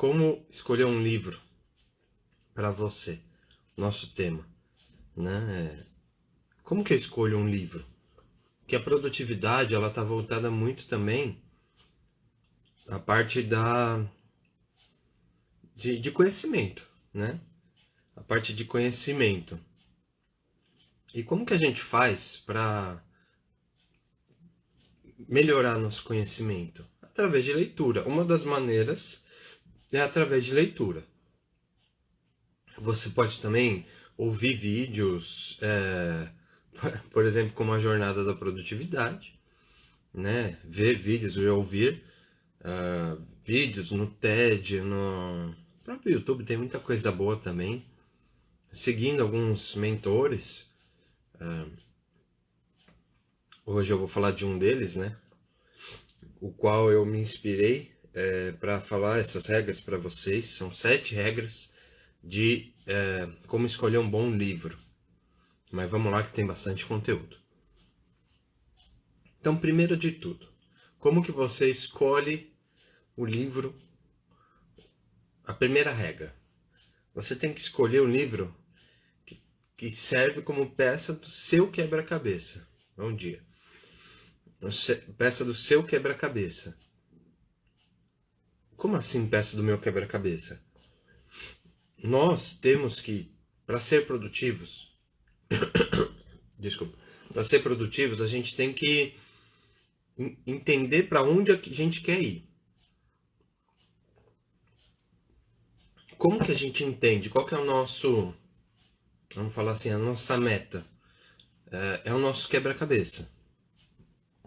como escolher um livro para você? Nosso tema, né? Como que eu escolho um livro? Que a produtividade, ela tá voltada muito também à parte de conhecimento, né? A parte de conhecimento. E como que a gente faz para melhorar nosso conhecimento? Através de leitura. Uma das maneiras é através de leitura. Você pode também ouvir vídeos, por exemplo, como a Jornada da Produtividade, né? Ver vídeos ou ouvir vídeos no TED, no próprio YouTube tem muita coisa boa também. Seguindo alguns mentores, hoje eu vou falar de um deles, né? O qual eu me inspirei para falar essas regras para vocês. São 7 regras de como escolher um bom livro. Mas vamos lá que tem bastante conteúdo. Então, primeiro de tudo, como que você escolhe o livro? A primeira regra. Você tem que escolher um livro que serve como peça do seu quebra-cabeça. Bom dia. Peça do seu quebra-cabeça. Como assim peça do meu quebra-cabeça? Nós temos que, para ser produtivos, para ser produtivos, a gente tem que entender para onde a gente quer ir. Como que a gente entende? Qual que é o nosso, vamos falar assim, a nossa meta? É o nosso quebra-cabeça.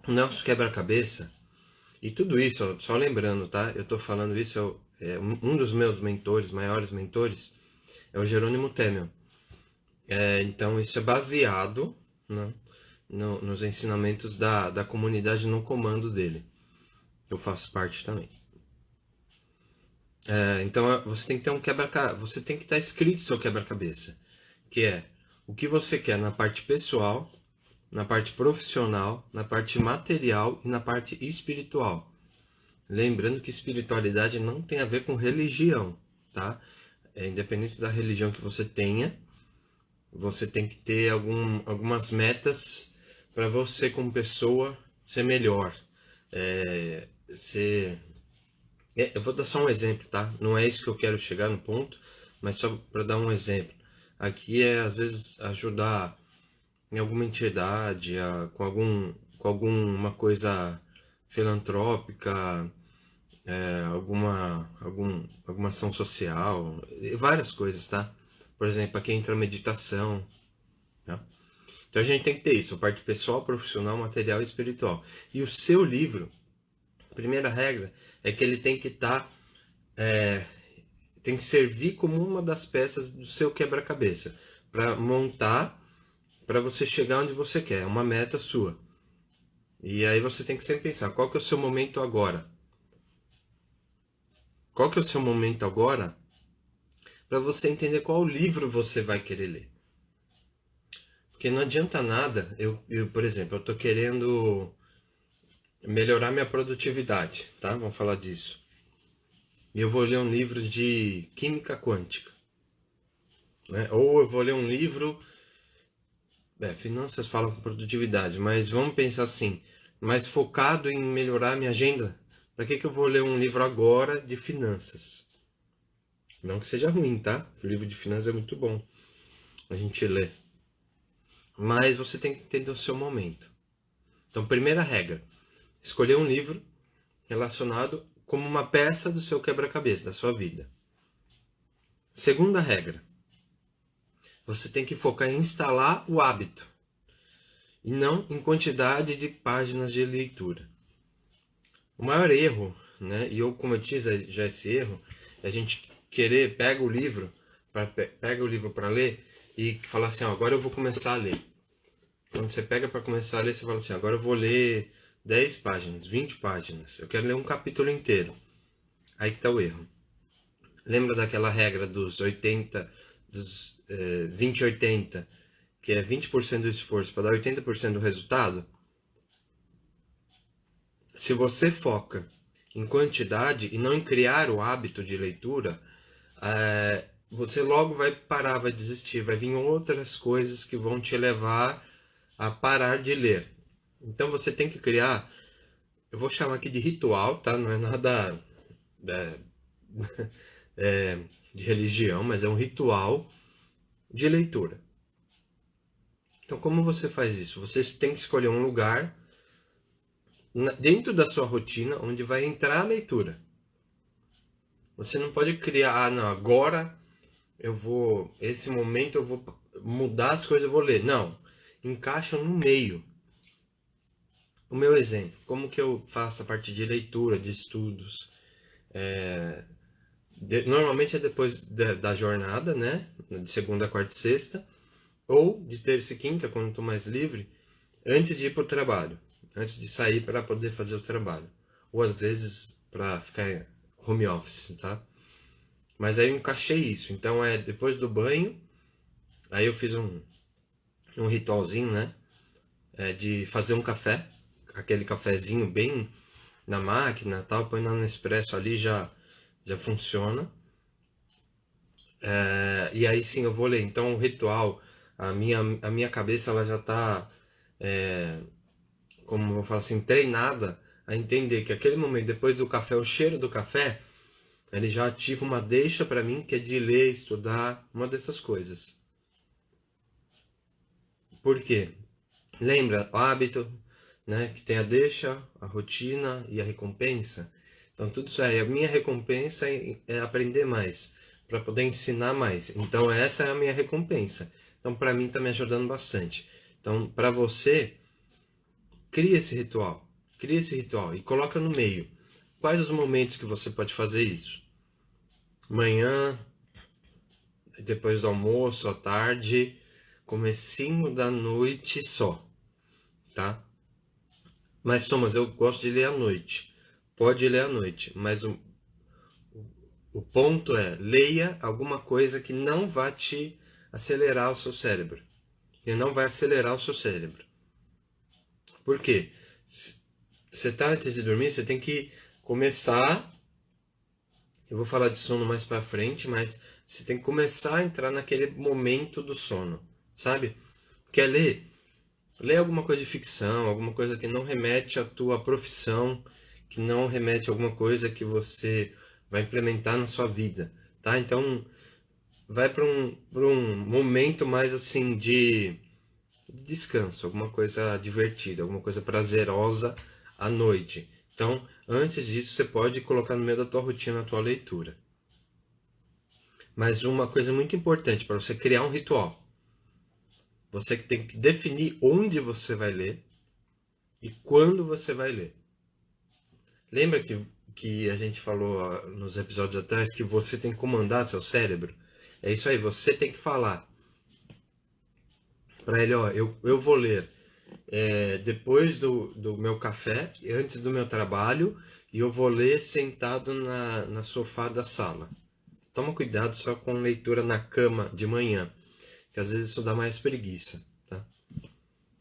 O nosso quebra-cabeça, e tudo isso, só lembrando, tá? Eu tô falando isso, um dos meus mentores, maiores mentores, é o Jerônimo Temel. Então isso é baseado, né, nos ensinamentos da comunidade no comando dele. Eu faço parte também. Então você tem que ter um quebra-cabeça, você tem que estar escrito seu quebra-cabeça, que é o que você quer na parte pessoal, na parte profissional, na parte material e na parte espiritual. Lembrando que espiritualidade não tem a ver com religião, tá? Independente da religião que você tenha, você tem que ter algumas metas para você como pessoa ser melhor. Eu vou dar só um exemplo, tá? Não é isso que eu quero chegar no ponto, mas só para dar um exemplo. Aqui às vezes ajudar em alguma entidade, com alguma coisa filantrópica, alguma ação social, várias coisas, tá? Por exemplo, aqui entra a meditação, tá? Então a gente tem que ter isso, a parte pessoal, profissional, material e espiritual. E o seu livro, a primeira regra é que ele tem que estar, tem que servir como uma das peças do seu quebra-cabeça, para montar, para você chegar onde você quer, é uma meta sua. E aí você tem que sempre pensar, qual que é o seu momento agora? Qual que é o seu momento agora? Para você entender qual livro você vai querer ler. Porque não adianta nada, por exemplo, eu estou querendo melhorar minha produtividade, tá? Vamos falar disso. E eu vou ler um livro de química quântica, né? Ou eu vou ler um livro, finanças falam com produtividade, mas vamos pensar assim, mais focado em melhorar minha agenda. Para que eu vou ler um livro agora de finanças? Não que seja ruim, tá? O livro de finanças é muito bom a gente ler. Mas você tem que entender o seu momento. Então, primeira regra, escolher um livro relacionado como uma peça do seu quebra-cabeça, da sua vida. Segunda regra, você tem que focar em instalar o hábito e não em quantidade de páginas de leitura. O maior erro, né, e eu cometi já esse erro, é a gente querer pega o livro para ler e falar assim, agora eu vou começar a ler. Quando você pega para começar a ler, você fala assim, agora eu vou ler 10 páginas, 20 páginas, eu quero ler um capítulo inteiro. Aí que está o erro. Lembra daquela regra dos 20-80, que é 20% do esforço para dar 80% do resultado? Se você foca em quantidade e não em criar o hábito de leitura, você logo vai parar, vai desistir, vai vir outras coisas que vão te levar a parar de ler. Então você tem que criar, eu vou chamar aqui de ritual, tá? Não é nada de religião, mas é um ritual de leitura. Então como você faz isso? Você tem que escolher um lugar dentro da sua rotina onde vai entrar a leitura. Você não pode criar, não, agora esse momento eu vou mudar as coisas, eu vou ler. Não, encaixa no meio. O meu exemplo, como que eu faço a parte de leitura, de estudos? Normalmente é depois da jornada, né? De segunda, quarta e sexta, ou de terça e quinta, quando estou mais livre, antes de ir para o trabalho, antes de sair para poder fazer o trabalho, ou às vezes para ficar home office, tá? Mas aí eu encaixei isso, então é depois do banho, aí eu fiz um ritualzinho, né? De fazer um café, aquele cafezinho bem na máquina, tal, põe na Nespresso ali, já funciona. E aí sim eu vou ler. Então o ritual, a minha cabeça ela já está, como eu vou falar assim, treinada a entender que aquele momento depois do café, o cheiro do café, ele já ativa uma deixa para mim que é de ler, estudar, uma dessas coisas. Por quê? Lembra o hábito, né? Que tem a deixa, a rotina e a recompensa. Então tudo isso aí, a minha recompensa é aprender mais, para poder ensinar mais. Então essa é a minha recompensa. Então para mim está me ajudando bastante. Então para você, cria esse ritual e coloca no meio. Quais os momentos que você pode fazer isso? Manhã, depois do almoço, à tarde, comecinho da noite só, tá? Mas Thomas, eu gosto de ler à noite. Pode ler à noite, mas o ponto é, leia alguma coisa que não vá te acelerar o seu cérebro. Que não vai acelerar o seu cérebro. Por quê? Você tá antes de dormir, você tem que começar. Eu vou falar de sono mais pra frente, mas você tem que começar a entrar naquele momento do sono, sabe? Quer ler? Lê alguma coisa de ficção, alguma coisa que não remete à tua profissão, que não remete a alguma coisa que você vai implementar na sua vida, tá? Então, vai para um momento mais assim de descanso, alguma coisa divertida, alguma coisa prazerosa à noite. Então, antes disso, você pode colocar no meio da tua rotina a tua leitura. Mas uma coisa muito importante para você criar um ritual. Você tem que definir onde você vai ler e quando você vai ler. Lembra que a gente falou nos episódios atrás que você tem que comandar seu cérebro? É isso aí, você tem que falar para ele, ó, eu vou ler depois do meu café, antes do meu trabalho, e eu vou ler sentado na sofá da sala. Toma cuidado só com leitura na cama de manhã, que às vezes isso dá mais preguiça, tá?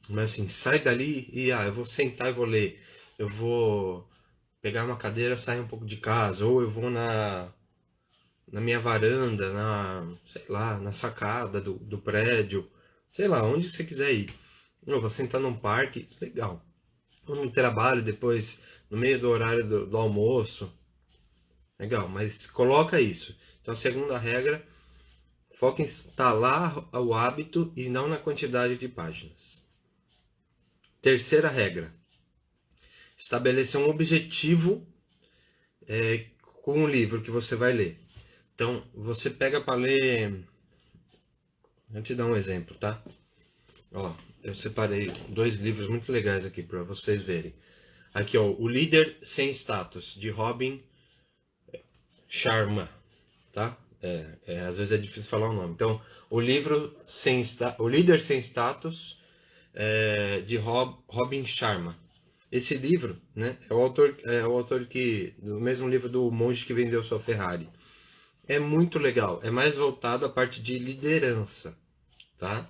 Mas assim, sai dali e eu vou sentar e vou ler. Eu vou pegar uma cadeira, sair um pouco de casa, ou eu vou na minha varanda, sei lá, na sacada do prédio, sei lá, onde você quiser ir. Eu vou sentar num parque, legal. Ou no trabalho depois, no meio do horário do almoço, legal, mas coloca isso. Então a segunda regra, foca em instalar o hábito e não na quantidade de páginas. Terceira regra, estabelecer um objetivo com o livro que você vai ler. Então, você pega para ler. Vou te dar um exemplo, tá? Ó, eu separei 2 livros muito legais aqui para vocês verem. Aqui, ó, O Líder Sem Status, de Robin Sharma, tá? Às vezes é difícil falar o nome. Então, O Líder Sem Status, de Robin Sharma. Esse livro, né, é o autor do mesmo livro do Monge que Vendeu Sua Ferrari. É muito legal, é mais voltado à parte de liderança, tá?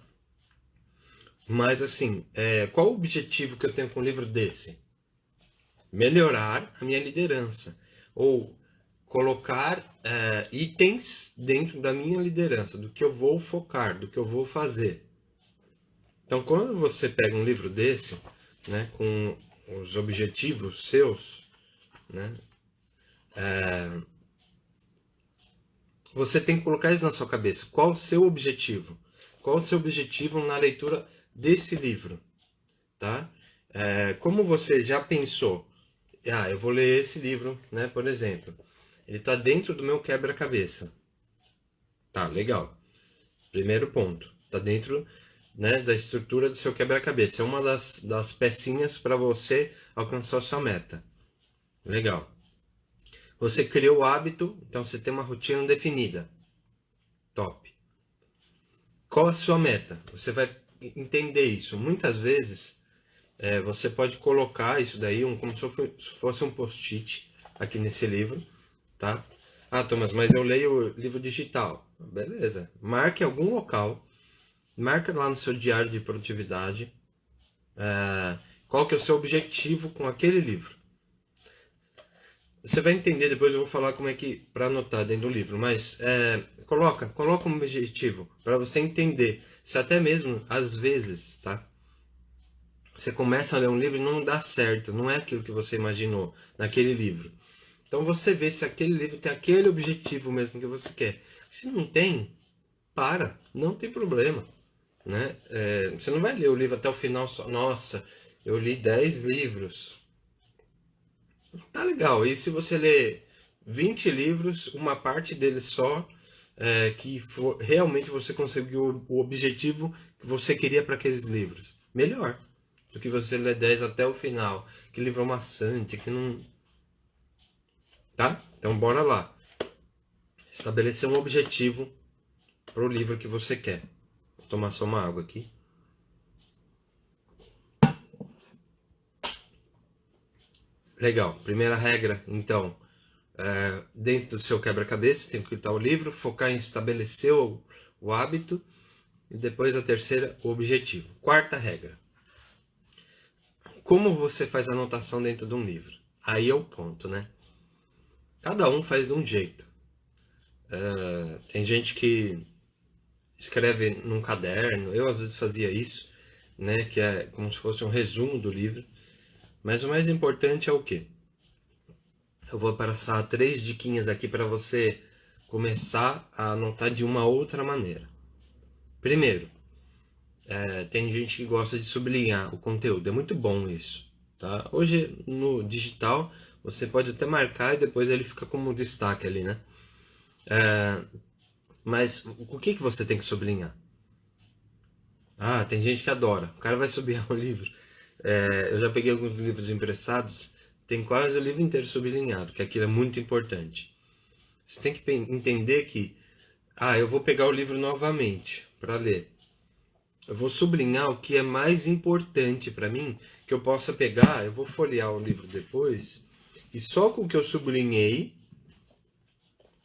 Mas assim, qual o objetivo que eu tenho com um livro desse? melhorar a minha liderança, ou colocar itens dentro da minha liderança, do que eu vou focar, do que eu vou fazer. Então, quando você pega um livro desse, né, com os objetivos seus, né, você tem que colocar isso na sua cabeça. Qual o seu objetivo? Qual o seu objetivo na leitura desse livro? Tá? Como você já pensou? Eu vou ler esse livro, né, por exemplo. Ele está dentro do meu quebra-cabeça. Tá, legal. Primeiro ponto. Está dentro, né, da estrutura do seu quebra-cabeça. É uma das pecinhas para você alcançar a sua meta. Legal. Você criou o hábito, então você tem uma rotina definida. Top. Qual a sua meta? Você vai entender isso. Muitas vezes, você pode colocar isso daí como se fosse um post-it aqui nesse livro, tá? Ah, Thomas, mas eu leio livro digital. Beleza. Marque algum local. Marca lá no seu diário de produtividade. Qual que é o seu objetivo com aquele livro? Você vai entender, depois eu vou falar como é que, para anotar dentro do livro, mas coloca um objetivo para você entender. Se até mesmo, às vezes, tá? Você começa a ler um livro e não dá certo, não é aquilo que você imaginou naquele livro. Então você vê se aquele livro tem aquele objetivo mesmo que você quer. Se não tem, não tem problema, né? Você não vai ler o livro até o final só, nossa, eu li 10 livros. Tá legal. E se você ler 20 livros, uma parte deles só, realmente você conseguiu o objetivo que você queria para aqueles livros. Melhor do que você ler 10 até o final. Que livro é maçante, que não... Tá? Então bora lá. Estabelecer um objetivo para o livro que você quer. Vou tomar só uma água aqui. Legal. Primeira regra, então, dentro do seu quebra-cabeça, tem que estar o livro, focar em estabelecer o hábito, e depois a terceira, o objetivo. Quarta regra. Como você faz a anotação dentro de um livro? Aí é o ponto, né? Cada um faz de um jeito. Tem gente que escreve num caderno, eu às vezes fazia isso, né? Que é como se fosse um resumo do livro. Mas o mais importante é o quê? Eu vou passar 3 diquinhas aqui para você começar a anotar de uma outra maneira. Primeiro, tem gente que gosta de sublinhar o conteúdo. É muito bom isso. Tá? Hoje, no digital, você pode até marcar e depois ele fica como destaque ali, né? Mas o que você tem que sublinhar? Ah, tem gente que adora. O cara vai sublinhar o livro. Eu já peguei alguns livros emprestados, tem quase o livro inteiro sublinhado, que aquilo é muito importante. Você tem que entender que, eu vou pegar o livro novamente para ler. Eu vou sublinhar o que é mais importante para mim, que eu possa pegar, eu vou folhear o livro depois, e só com o que eu sublinhei,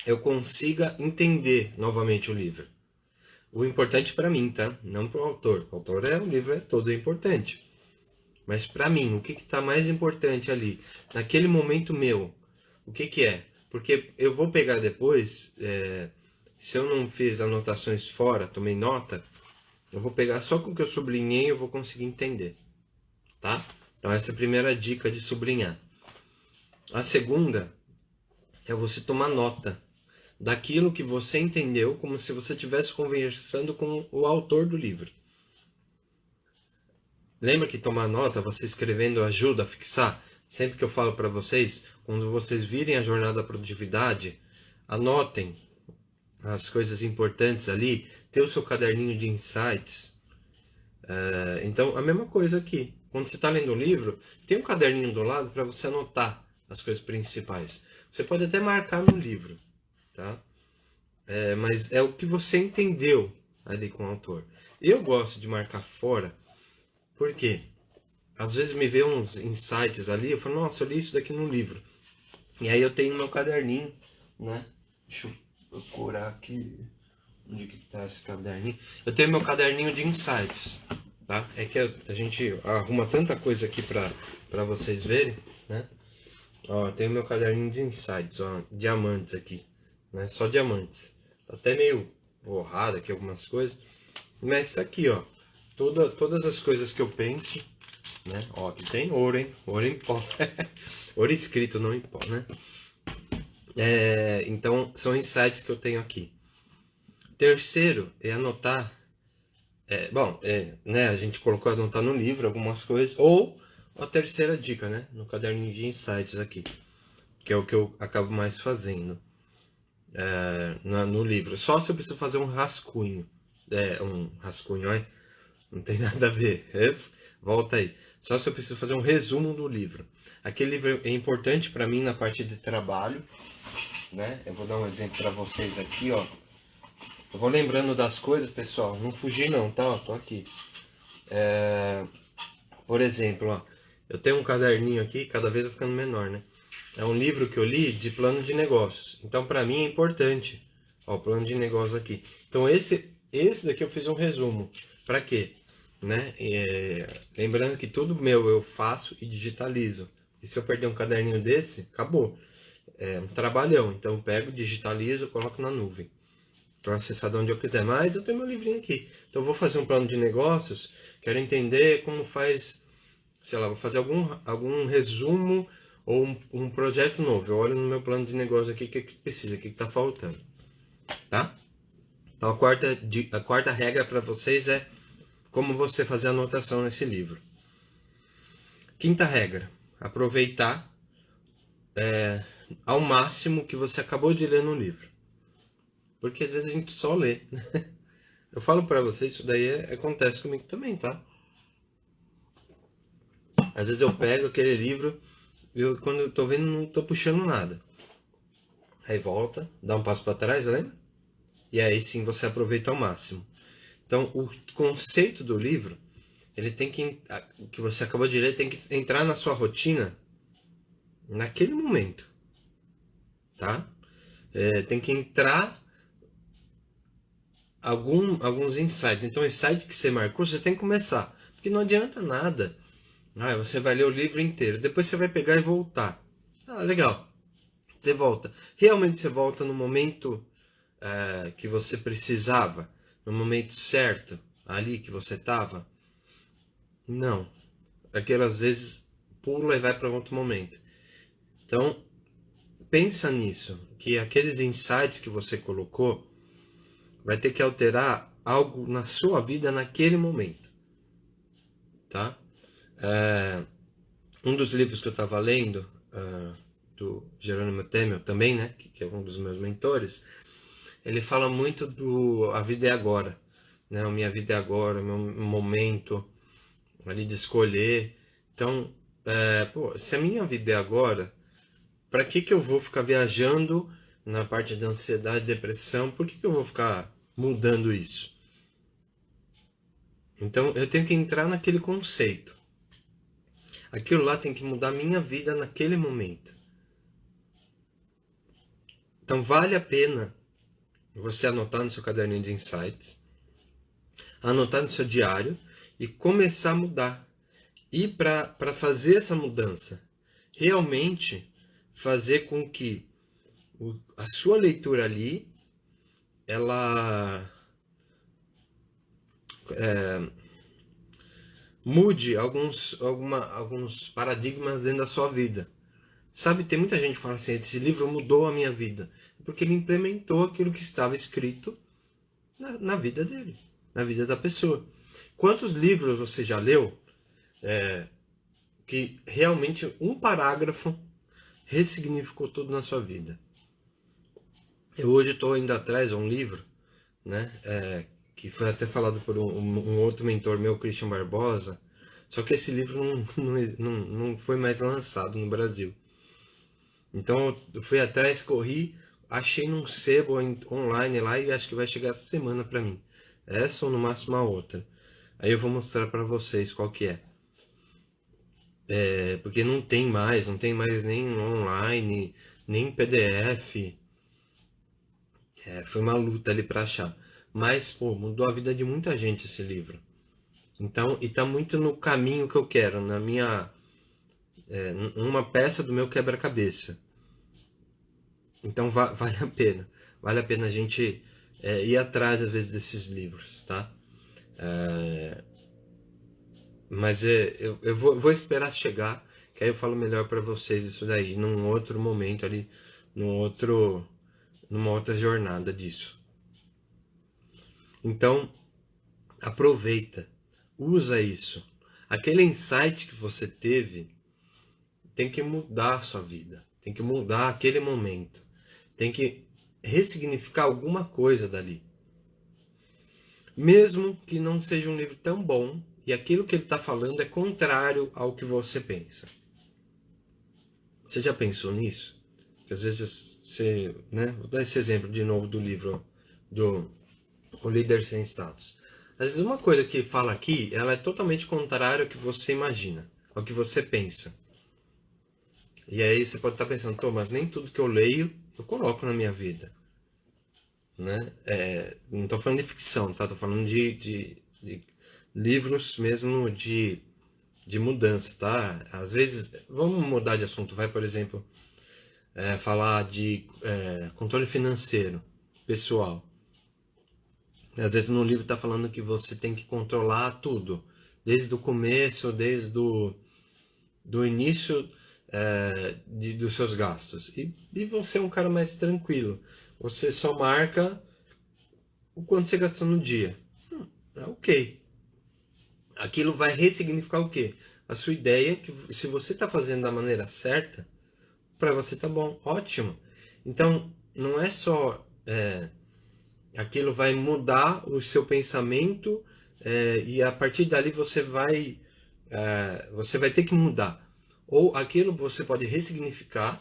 eu consiga entender novamente o livro. O importante para mim, tá? Não para o autor. O autor o livro é todo importante. Mas para mim, o que está mais importante ali, naquele momento meu, o que é? Porque eu vou pegar depois, se eu não fiz anotações fora, tomei nota, eu vou pegar só com o que eu sublinhei e eu vou conseguir entender. Tá? Então essa é a primeira dica de sublinhar. A segunda é você tomar nota daquilo que você entendeu, como se você estivesse conversando com o autor do livro. Lembra que tomar nota, você escrevendo ajuda a fixar? Sempre que eu falo para vocês, quando vocês virem a jornada da produtividade, anotem as coisas importantes ali, ter o seu caderninho de insights. Então, a mesma coisa aqui. Quando você está lendo um livro, tem um caderninho do lado para você anotar as coisas principais. Você pode até marcar no livro, tá? Mas é o que você entendeu ali com o autor. Eu gosto de marcar fora, porque às vezes me vê uns insights ali, eu falo, nossa, eu li isso daqui num livro. E aí eu tenho meu caderninho, né? Deixa eu procurar aqui. Onde que tá esse caderninho? Eu tenho meu caderninho de insights, tá? É que a gente arruma tanta coisa aqui pra vocês verem, né? Ó, tem o meu caderninho de insights, ó, diamantes aqui, né? Só diamantes. Tá até meio borrado aqui algumas coisas, mas tá aqui, ó. Todas as coisas que eu penso, né? Ó, aqui tem ouro, hein? Ouro em pó. Ouro escrito, não em pó, né? Então, são insights que eu tenho aqui. Terceiro é anotar. Né? A gente colocou anotar no livro algumas coisas. Ou a terceira dica, né? No caderninho de insights aqui. Que é o que eu acabo mais fazendo no livro. Só se eu preciso fazer um rascunho. Um rascunho, olha. Não tem nada a ver. Volta aí. Só se eu preciso fazer um resumo do livro. Aquele livro é importante para mim na parte de trabalho, né? Eu vou dar um exemplo para vocês aqui, ó. Eu vou lembrando das coisas, pessoal. Não fugi não, tá? Ó, tô aqui. Por exemplo, ó. Eu tenho um caderninho aqui, cada vez vai ficando menor, né? É um livro que eu li de plano de negócios. Então, para mim é importante. Ó, o plano de negócios aqui. Então, esse daqui eu fiz um resumo. Para quê? Né? Lembrando que tudo meu eu faço e digitalizo. E se eu perder um caderninho desse, acabou. É um trabalhão. Então, eu pego, digitalizo, coloco na nuvem para acessar de onde eu quiser. Mas eu tenho meu livrinho aqui. Então, eu vou fazer um plano de negócios. Quero entender como faz, sei lá, vou fazer algum resumo ou um projeto novo. Eu olho no meu plano de negócio aqui o que precisa, o que está faltando. Tá? Então, a quarta regra para vocês é como você fazer anotação nesse livro. Quinta regra, aproveitar ao máximo que você acabou de ler no livro. Porque às vezes a gente só lê. Eu falo para vocês, isso daí acontece comigo também, tá? Às vezes eu pego aquele livro e quando eu tô vendo não tô puxando nada. Aí volta, dá um passo para trás, lembra? E aí sim você aproveita ao máximo. Então o conceito do livro, ele tem que você acabou de ler, tem que entrar na sua rotina naquele momento, tá? Tem que entrar alguns insights. Então, o insight que você marcou, você tem que começar. Porque não adianta nada. Você vai ler o livro inteiro. Depois você vai pegar e voltar. Legal. Você volta. Realmente você volta no momento que você precisava? No momento certo? Ali que você estava? Não. Aquelas vezes pula e vai para outro momento. Então, pensa nisso. Que aqueles insights que você colocou vai ter que alterar algo na sua vida naquele momento, tá? Um dos livros que eu estava lendo, do Jerônimo Temel também, né, que é um dos meus mentores, ele fala muito do A Vida é Agora, né? A minha vida é agora, o meu momento ali de escolher. Então, se a minha vida é agora, para que eu vou ficar viajando na parte de ansiedade, depressão? Por que eu vou ficar mudando isso? Então eu tenho que entrar naquele conceito. Aquilo lá tem que mudar minha vida naquele momento. Então vale a pena você anotar no seu caderninho de insights, anotar no seu diário e começar a mudar. E para fazer essa mudança, realmente fazer com que a sua leitura ali, ela mude alguns paradigmas dentro da sua vida. Sabe, tem muita gente que fala assim, esse livro mudou a minha vida. Porque ele implementou aquilo que estava escrito na vida dele, na vida da pessoa. Quantos livros você já leu que realmente um parágrafo ressignificou tudo na sua vida? Eu hoje estou indo atrás de um livro, né, que foi até falado por um outro mentor meu, Christian Barbosa, só que esse livro não foi mais lançado no Brasil. Então eu fui atrás, corri, achei num sebo online lá e acho que vai chegar essa semana para mim. Essa ou no máximo a outra. Aí eu vou mostrar para vocês qual que é. Porque não tem mais nem online, nem PDF. Foi uma luta ali para achar. Mas, pô, mudou a vida de muita gente esse livro. Então, e tá muito no caminho que eu quero, uma peça do meu quebra-cabeça. Então vale a pena. Vale a pena a gente ir atrás, às vezes, desses livros, tá? Mas eu vou esperar chegar, que aí eu falo melhor para vocês isso daí, num outro momento ali, numa outra jornada disso. Então, aproveita, usa isso. Aquele insight que você teve tem que mudar a sua vida, tem que mudar aquele momento, tem que ressignificar alguma coisa dali. Mesmo que não seja um livro tão bom e aquilo que ele está falando é contrário ao que você pensa. Você já pensou nisso? Que às vezes você, né? Vou dar esse exemplo de novo do livro do O Líder Sem Status. Às vezes uma coisa que fala aqui, ela é totalmente contrária ao que você imagina, ao que você pensa. E aí você pode estar pensando, mas nem tudo que eu leio eu coloco na minha vida. Né? Não estou falando de ficção, tá? Estou falando de livros mesmo de mudança, tá? Às vezes, vamos mudar de assunto, vai, por exemplo, falar de controle financeiro pessoal. Às vezes no livro está falando que você tem que controlar tudo, desde o começo, desde do início dos seus gastos. E você é um cara mais tranquilo. Você só marca o quanto você gastou no dia. Ok. Aquilo vai ressignificar o quê? A sua ideia, que se você está fazendo da maneira certa, para você tá bom, ótimo. Então, não é só... aquilo vai mudar o seu pensamento e a partir dali você vai ter que mudar. Ou aquilo você pode ressignificar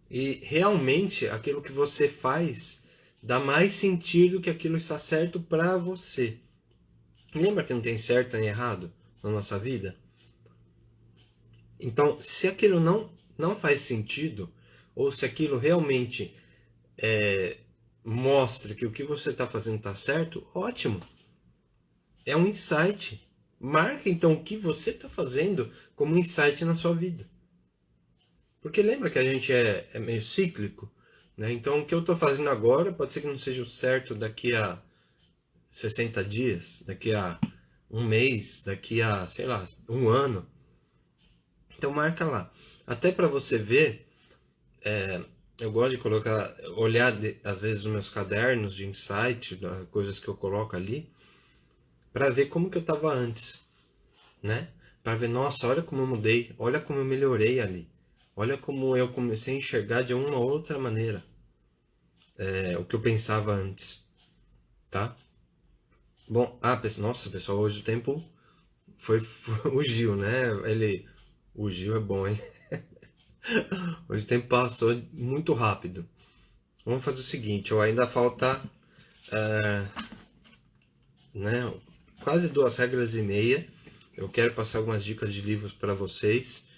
e realmente aquilo que você faz dá mais sentido que aquilo está certo para você. Lembra que não tem certo nem errado na nossa vida? Então, se aquilo não faz sentido, ou se aquilo realmente mostra que o que você está fazendo está certo, ótimo. É um insight. Marca então o que você está fazendo como um insight na sua vida. Porque lembra que a gente é meio cíclico, né? Então o que eu estou fazendo agora pode ser que não seja o certo daqui a 60 dias, daqui a um mês, daqui a, sei lá, um ano. Então marca lá. Até para você ver, eu gosto de olhar às vezes nos meus cadernos de insight, coisas que eu coloco ali, para ver como que eu estava antes, né? Para ver, nossa, olha como eu mudei, olha como eu melhorei ali. Olha como eu comecei a enxergar de uma outra maneira o que eu pensava antes, tá? Bom, nossa, pessoal, hoje o tempo fugiu, né? O Gil é bom, hein? Hoje o tempo passou muito rápido. Vamos fazer o seguinte, ainda falta né, quase 2 regras e meia. Eu quero passar algumas dicas de livros para vocês.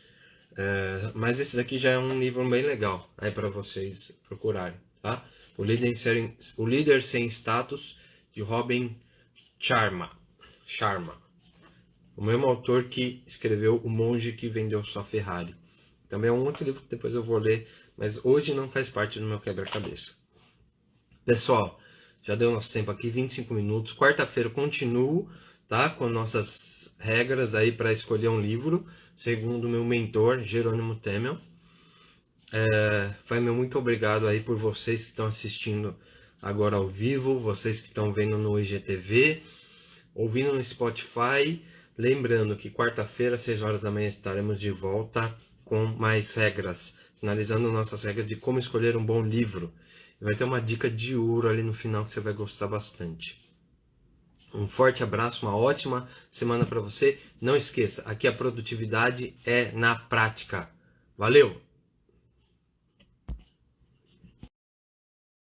Mas esse daqui já é um livro bem legal aí para vocês procurarem, tá? O Líder Sem Status, de Robin Sharma. O mesmo autor que escreveu O Monge que Vendeu Sua Ferrari. Também é um outro livro que depois eu vou ler, mas hoje não faz parte do meu quebra-cabeça. Pessoal, já deu nosso tempo aqui, 25 minutos. Quarta-feira eu continuo, tá? Com nossas regras aí para escolher um livro, segundo o meu mentor, Jerônimo Temel. Meu muito obrigado aí por vocês que estão assistindo agora ao vivo, vocês que estão vendo no IGTV, ouvindo no Spotify. Lembrando que quarta-feira, às 6 horas da manhã, estaremos de volta com mais regras, finalizando nossas regras de como escolher um bom livro. Vai ter uma dica de ouro ali no final que você vai gostar bastante. Um forte abraço, uma ótima semana para você. Não esqueça, aqui a produtividade é na prática. Valeu!